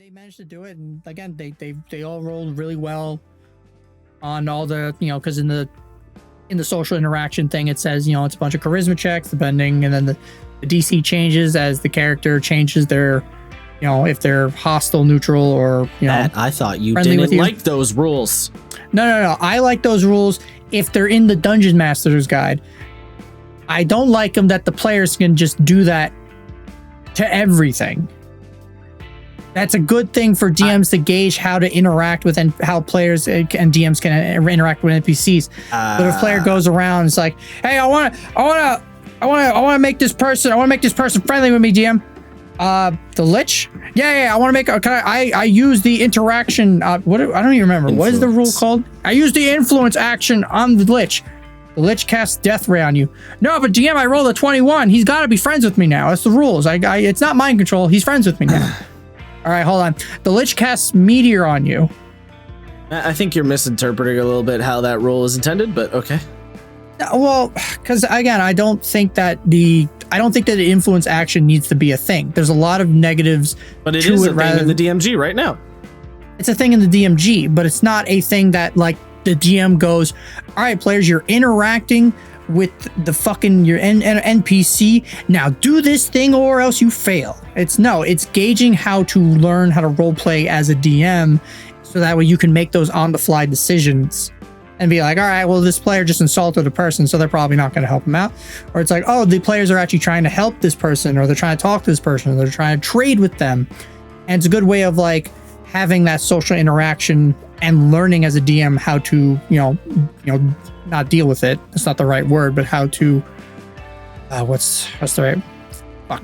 they managed to do it, and again, they all rolled really well on all the, because in the social interaction thing, it says, it's a bunch of charisma checks, depending, and then the DC changes as the character changes their, if they're hostile, neutral, or Matt, I thought you didn't like those rules. No. I like those rules if they're in the Dungeon Master's Guide. I don't like them that the players can just do that to everything. That's a good thing for DMs to gauge how to interact with, and how players and DMs can interact with NPCs. But if a player goes around, it's like, hey, I want to make this person friendly with me, DM. The Lich? Yeah. I want to make. I use the interaction. I don't even remember. Influence. What is the rule called? I use the influence action on the Lich. The Lich casts Death Ray on you. No, but DM, I rolled a 21. He's got to be friends with me now. That's the rules. It's not mind control. He's friends with me now. All right, hold on. The Lich casts Meteor on you. I think you're misinterpreting a little bit how that rule is intended, but okay. Well, because again, I don't think that the influence action needs to be a thing. There's a lot of negatives, but it is a thing in the DMG right now. It's a thing in the DMG, but it's not a thing that like the DM goes, all right, players, you're interacting with the fucking your NPC. Now do this thing or else you fail. It's gauging how to learn how to role play as a DM, so that way you can make those on the fly decisions and be like, all right, well, this player just insulted a person, so they're probably not going to help him out. Or it's like, oh, the players are actually trying to help this person, or they're trying to talk to this person, or they're trying to trade with them. And it's a good way of like having that social interaction and learning as a DM how to, not deal with it. That's not the right word, but how to, what's the right, fuck,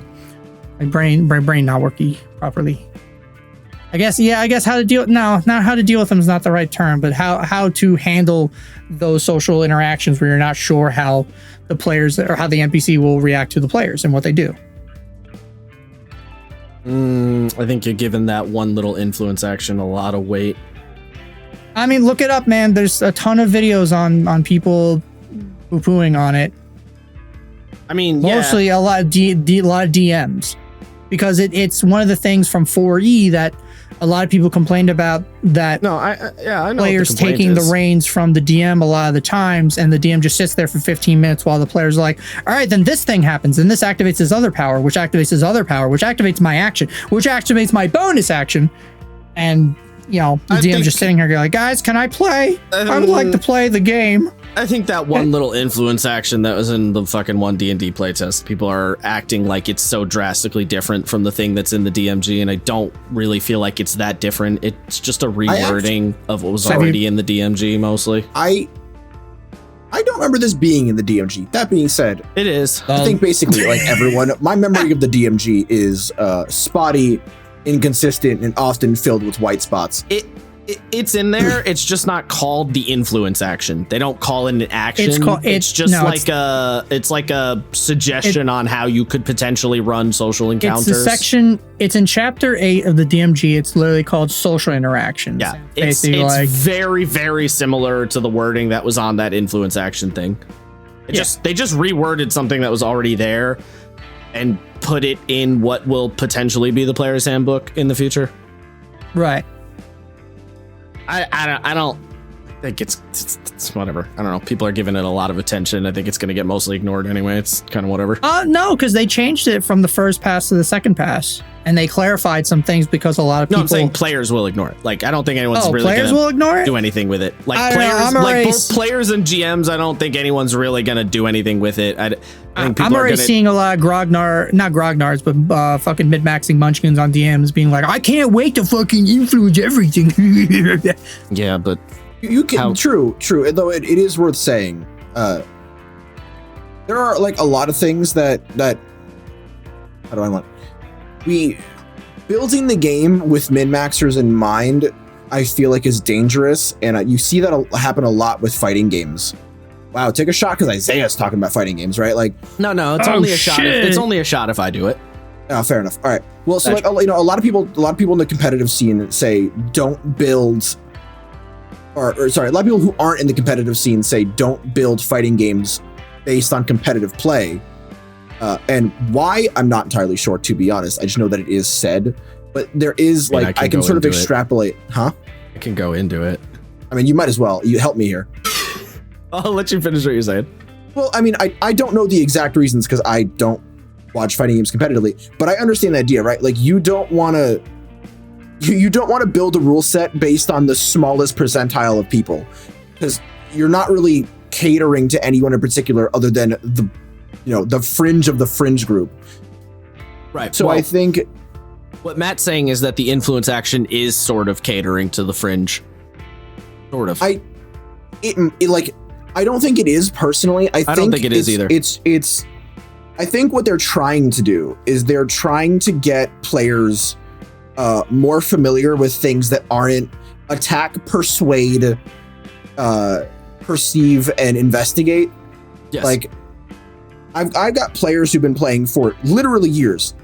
my brain not working properly. I guess how to deal, not how to deal with them is not the right term, but how to handle those social interactions where you're not sure how the players or how the NPC will react to the players and what they do. I think you're giving that one little influence action a lot of weight. I mean, look it up, man. There's a ton of videos on people poo-pooing on it. I mean, mostly a lot of DMs, because it's one of the things from 4E that a lot of people complained about, that I know players taking the reins from the DM a lot of the times, and the DM just sits there for 15 minutes while the player's like, all right, then this thing happens, and this activates his other power, which activates his other power, which activates my action, which activates my bonus action. And the DM's just sitting here going like, guys, can I play? I would like to play the game. I think that one little influence action that was in the fucking OneD&D playtest, people are acting like it's so drastically different from the thing that's in the DMG, and I don't really feel like it's that different. It's just a rewording of what was already in the DMG mostly. I don't remember this being in the DMG. That being said, it is. I think basically like everyone, my memory of the DMG is spotty, inconsistent, and often filled with white spots. It's in there. It's just not called the influence action. They don't call it an action. It's just like a suggestion on how you could potentially run social encounters. It's the section. It's in chapter 8 of the DMG. It's literally called social interactions. Yeah, it's very, very similar to the wording that was on that influence action thing. They just reworded something that was already there and put it in what will potentially be the player's handbook in the future. Right. I don't think it's whatever. I don't know. People are giving it a lot of attention. I think it's going to get mostly ignored anyway. It's kind of whatever. No, because they changed it from the first pass to the second pass, and they clarified some things because a lot of people. No, I'm saying players will ignore it. Like, I don't think anyone's really players will ignore it? Do anything with it. Like both players and GMs, I don't think anyone's really going to do anything with it. I think people I'm already seeing a lot of not grognards, but fucking mid-maxing munchkins on DMs being like, I can't wait to fucking influence everything. Yeah, but you can true. Though it is worth saying, there are like a lot of things that how do I want building the game with min-maxers in mind, I feel like is dangerous, and you see that happen a lot with fighting games. Wow, take a shot because Isaiah's talking about fighting games, right? Like, no, it's only a shot. It's only a shot if I do it. Oh, fair enough. All right. Well, so like a lot of people in the competitive scene say don't build, or sorry, a lot of people who aren't in the competitive scene say don't build fighting games based on competitive play. And why, I'm not entirely sure, to be honest. I just know that it is said. but there is like I can sort of extrapolate. Huh? I can go into it. I mean, you might as well. You help me here. I'll let you finish what you're saying. Well, I mean, I don't know the exact reasons because I don't watch fighting games competitively, but I understand the idea, right? Like you don't want to build a rule set based on the smallest percentile of people, because you're not really catering to anyone in particular other than the fringe of the fringe group. Right. So I think what Matt's saying is that the influence action is sort of catering to the fringe. Sort of. I don't think it is personally. I don't think it is either. It's I think what they're trying to do is they're trying to get players more familiar with things that aren't attack, persuade, perceive, and investigate. Yes. Like I've got players who've been playing for literally years.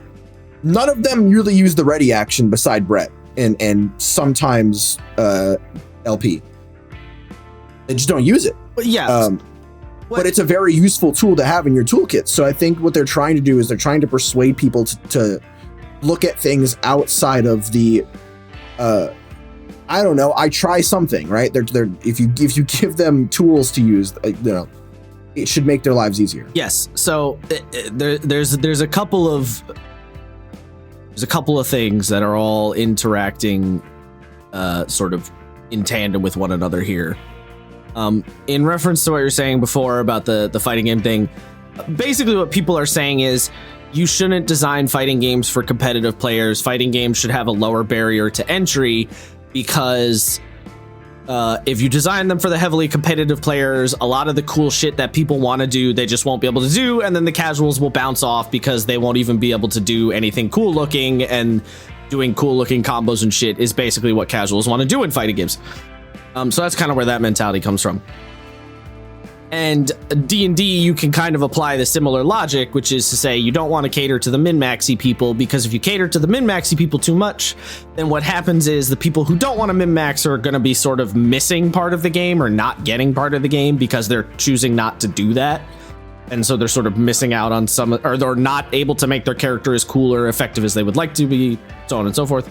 None of them really use the ready action beside Brett and sometimes LP. They just don't use it. But yeah. But it's a very useful tool to have in your toolkit. So I think what they're trying to do is they're trying to persuade people to look at things outside of the, I don't know, I try something, right? They're if you give them tools to use, it should make their lives easier. Yes. So there's a couple of things that are all interacting, sort of in tandem with one another here. In reference to what you're saying before about the fighting game thing, basically what people are saying is you shouldn't design fighting games for competitive players. Fighting games should have a lower barrier to entry because if you design them for the heavily competitive players, a lot of the cool shit that people want to do, they just won't be able to do. And then the casuals will bounce off because they won't even be able to do anything cool looking, and doing cool looking combos and shit is basically what casuals want to do in fighting games. So that's kind of where that mentality comes from. And D&D, you can kind of apply the similar logic, which is to say you don't want to cater to the min-maxy people, because if you cater to the min-maxy people too much, then what happens is the people who don't want to min-max are going to be sort of missing part of the game or not getting part of the game because they're choosing not to do that. And so they're sort of missing out on some, or they're not able to make their character as cool or effective as they would like to be, so on and so forth.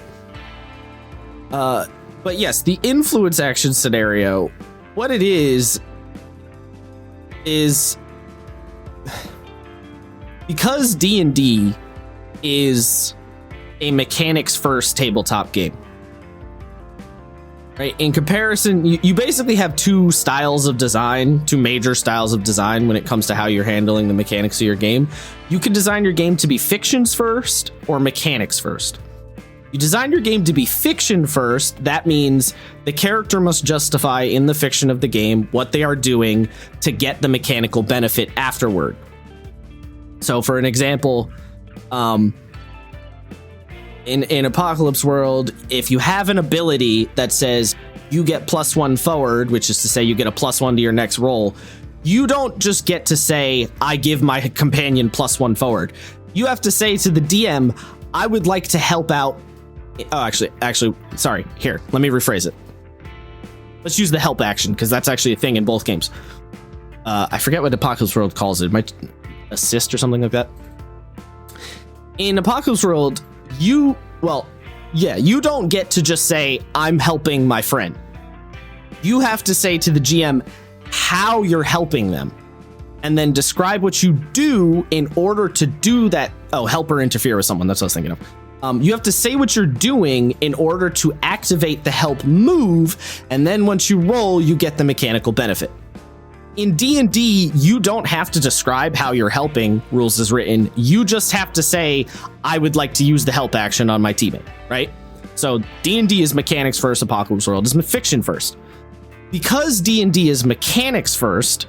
But yes, the influence action scenario, what it is because D&D is a mechanics first tabletop game, right? In comparison, you basically have two major styles of design when it comes to how you're handling the mechanics of your game. You can design your game to be fictions first or mechanics first. You design your game to be fiction first. That means the character must justify in the fiction of the game what they are doing to get the mechanical benefit afterward. So for an example, in Apocalypse World, if you have an ability that says you get +1 forward, which is to say you get a +1 to your next roll, you don't just get to say, I give my companion +1 forward. You have to say to the DM, I would like to help out. Oh, actually, sorry. Here, let me rephrase it. Let's use the help action, because that's actually a thing in both games. I forget what Apocalypse World calls it. Might assist or something like that. In Apocalypse World, you don't get to just say, I'm helping my friend. You have to say to the GM how you're helping them, and then describe what you do in order to do that. Oh, help or interfere with someone. That's what I was thinking of. You have to say what you're doing in order to activate the help move, and then once you roll, you get the mechanical benefit. In D&D, you don't have to describe how you're helping, rules as written. You just have to say, I would like to use the help action on my teammate, right? So D&D is mechanics first, Apocalypse World is fiction first. Because D&D is mechanics first,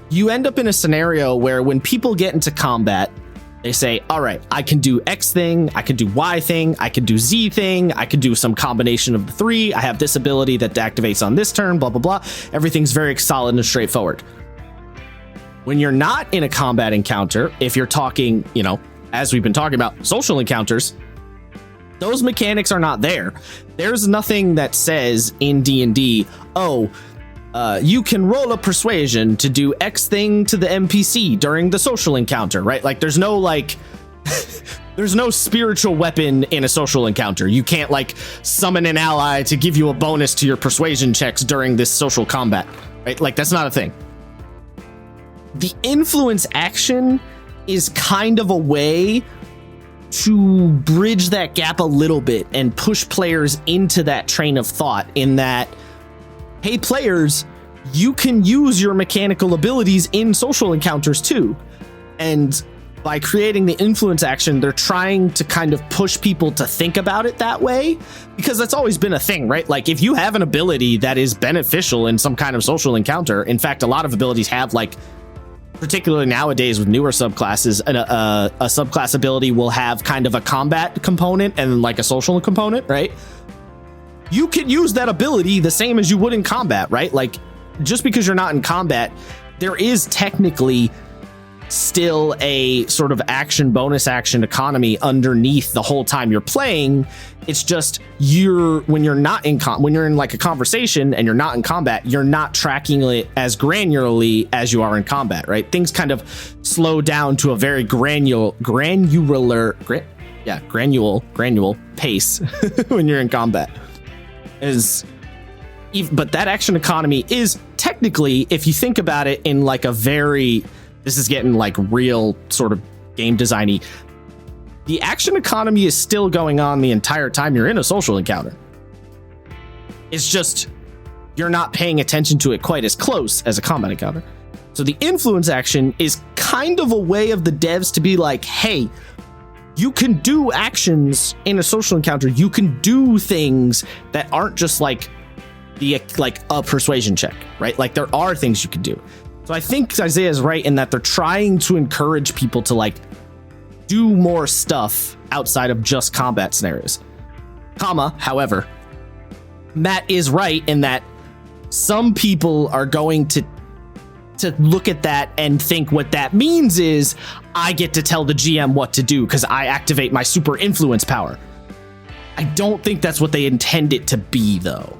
you end up in a scenario where when people get into combat, they say, all right, I can do X thing, I can do Y thing, I can do Z thing, I can do some combination of the three, I have this ability that activates on this turn, blah, blah, blah. Everything's very solid and straightforward. When you're not in a combat encounter, if you're talking, as we've been talking about, social encounters, those mechanics are not there. There's nothing that says in D&D, you can roll a persuasion to do X thing to the NPC during the social encounter, right? Like there's no There's no spiritual weapon in a social encounter. You can't like summon an ally to give you a bonus to your persuasion checks during this social combat, right? Like that's not a thing. The influence action is kind of a way to bridge that gap a little bit and push players into that train of thought in that, hey, players, you can use your mechanical abilities in social encounters too. And by creating the influence action, they're trying to kind of push people to think about it that way, because that's always been a thing, right? Like if you have an ability that is beneficial in some kind of social encounter, in fact, a lot of abilities have, like, particularly nowadays with newer subclasses, a subclass ability will have kind of a combat component and like a social component, right? You can use that ability the same as you would in combat, right? Like just because you're not in combat, there is technically still a sort of action bonus action economy underneath the whole time you're playing. It's just when you're in like a conversation and you're not in combat, you're not tracking it as granularly as you are in combat, right? Things kind of slow down to a very granular pace when you're in combat. But that action economy is technically, if you think about it in like a very, this is getting like real sort of game designy, the action economy is still going on the entire time you're in a social encounter. It's just you're not paying attention to it quite as close as a combat encounter. So the influence action is kind of a way of the devs to be like, hey, you can do actions in a social encounter. You can do things that aren't just like a persuasion check, right? Like there are things you can do. So I think Isaiah is right in that they're trying to encourage people to like do more stuff outside of just combat scenarios. However, Matt is right in that some people are going to look at that and think what that means is I get to tell the GM what to do because I activate my super influence power. I don't think that's what they intend it to be, though.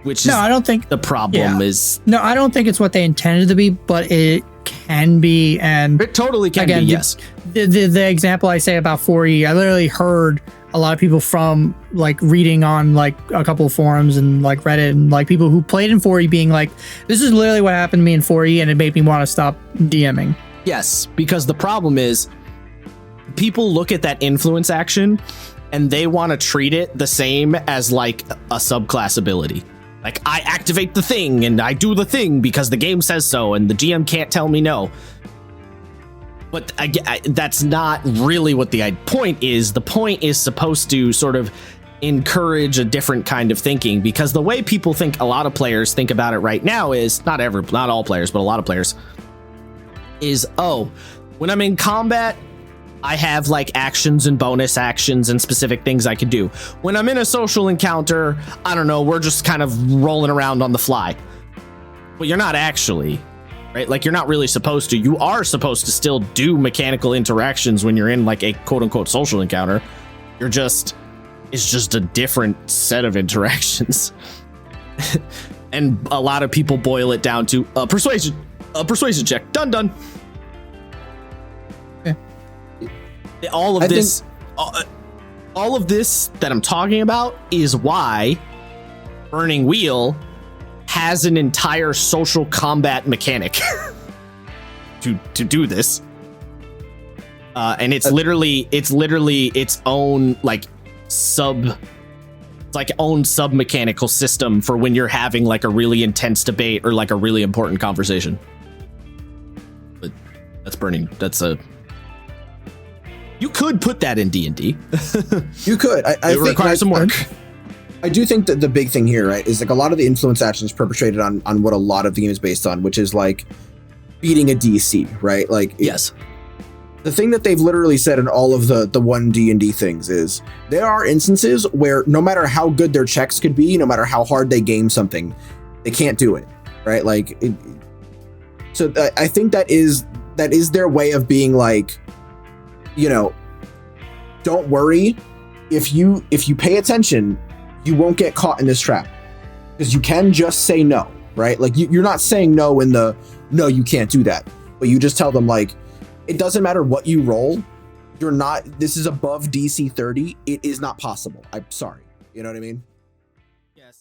I don't think the problem is. No, I don't think it's what they intended to be, but it can be, and it totally can be. Yes. The example I say about 4E, I literally heard a lot of people from like reading on like a couple of forums and like Reddit and like people who played in 4E being like, this is literally what happened to me in 4E, and it made me want to stop DMing. Yes, because the problem is people look at that influence action and they want to treat it the same as like a subclass ability. Like, I activate the thing and I do the thing because the game says so and the GM can't tell me no. But that's not really what the point is. The point is supposed to sort of encourage a different kind of thinking, because the way people think, a lot of players think about it right now is, not all players, but a lot of players, is, oh, when I'm in combat, I have like actions and bonus actions and specific things I can do. When I'm in a social encounter, I don't know, we're just kind of rolling around on the fly. But you're not actually, right? Like you're not really supposed to. You are supposed to still do mechanical interactions when you're in like a quote unquote social encounter. It's just a different set of interactions. And a lot of people boil it down to a persuasion check. Done. All of this that I'm talking about is why Burning Wheel has an entire social combat mechanic to do this, and it's literally its own like sub mechanical system for when you're having like a really intense debate or like a really important conversation. But you could put that in D&D. You could. I it requires some work. I do think that the big thing here, right, is like a lot of the influence actions perpetrated on what a lot of the game is based on, which is like beating a DC, right? Like, yes. The thing that they've literally said in all of the OneD&D things is there are instances where no matter how good their checks could be, no matter how hard they game something, they can't do it, right? Like, so I think that is their way of being like, you know, don't worry, if you pay attention, you won't get caught in this trap, because you can just say no, right? Like you're not saying no in the no, you can't do that, but you just tell them like, it doesn't matter what you roll, you're not, this is above DC 30, it is not possible. I'm sorry. You know what I mean? Yes.